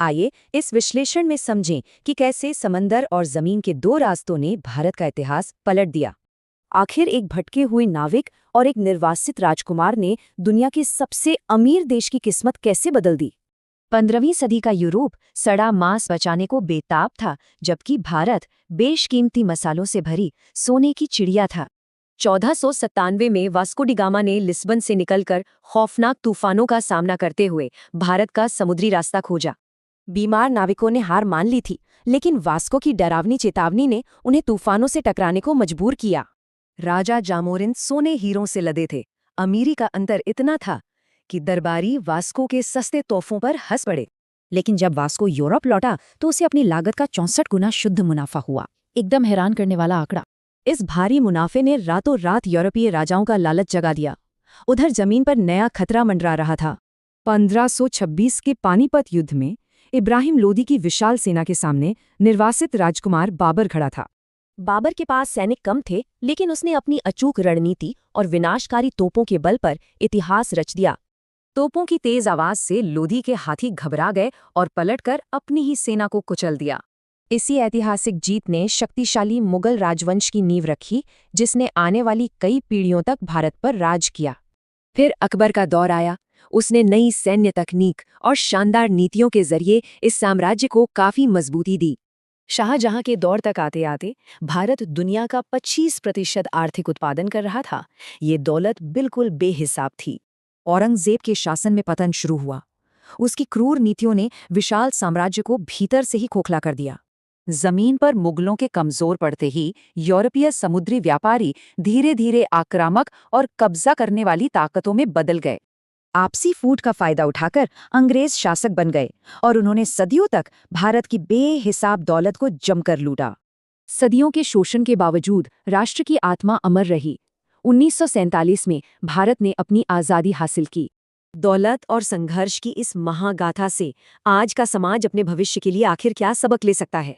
आइए इस विश्लेषण में समझें कि कैसे समंदर और जमीन के दो रास्तों ने भारत का इतिहास पलट दिया। आखिर एक भटके हुए नाविक और एक निर्वासित राजकुमार ने दुनिया के सबसे अमीर देश की किस्मत कैसे बदल दी। 15वीं सदी का यूरोप सड़ा मांस बचाने को बेताब था, जबकि भारत बेशकीमती मसालों से भरी सोने की चिड़िया था। 1497 में वास्को डी गामा ने लिस्बन से निकलकर खौफनाक तूफानों का सामना करते हुए भारत का समुद्री रास्ता खोजा। बीमार नाविकों ने हार मान ली थी, लेकिन वास्को की डरावनी चेतावनी ने उन्हें तूफानों से टकराने को मजबूर किया। राजा जामोरिन सोने हीरों से लदे थे। अमीरी का अंतर इतना था कि दरबारी वास्को के सस्ते तोहफों पर हंस पड़े। लेकिन जब वास्को यूरोप लौटा तो उसे अपनी लागत का 64 गुना शुद्ध मुनाफा हुआ। एकदम हैरान करने वाला आंकड़ा। इस भारी मुनाफे ने रातों रात यूरोपीय राजाओं का लालच जगा दिया। उधर जमीन पर नया खतरा मंडरा रहा था। 1526 के पानीपत युद्ध में इब्राहिम लोदी की विशाल सेना के सामने निर्वासित राजकुमार बाबर खड़ा था। बाबर के पास सैनिक कम थे, लेकिन उसने अपनी अचूक रणनीति और विनाशकारी तोपों के बल पर इतिहास रच दिया। तोपों की तेज आवाज से लोधी के हाथी घबरा गए और पलटकर अपनी ही सेना को कुचल दिया। इसी ऐतिहासिक जीत ने शक्तिशाली मुगल राजवंश की नींव रखी, जिसने आने वाली कई पीढ़ियों तक भारत पर राज किया। फिर अकबर का दौर आया। उसने नई सैन्य तकनीक और शानदार नीतियों के जरिए इस साम्राज्य को काफी मजबूती दी। शाहजहां के दौर तक आते आते भारत दुनिया का 25% आर्थिक उत्पादन कर रहा था। ये दौलत बिल्कुल बेहिसाब थी। औरंगजेब के शासन में पतन शुरू हुआ। उसकी क्रूर नीतियों ने विशाल साम्राज्य को भीतर से ही खोखला कर दिया। जमीन पर मुगलों के कमजोर पड़ते ही यूरोपीय समुद्री व्यापारी धीरे धीरे आक्रामक और कब्जा करने वाली ताकतों में बदल गए। आपसी फूट का फायदा उठाकर अंग्रेज शासक बन गए और उन्होंने सदियों तक भारत की बेहिसाब दौलत को जमकर लूटा। सदियों के शोषण के बावजूद राष्ट्र की आत्मा अमर रही। 1947 में भारत ने अपनी आज़ादी हासिल की। दौलत और संघर्ष की इस महागाथा से आज का समाज अपने भविष्य के लिए आखिर क्या सबक ले सकता है?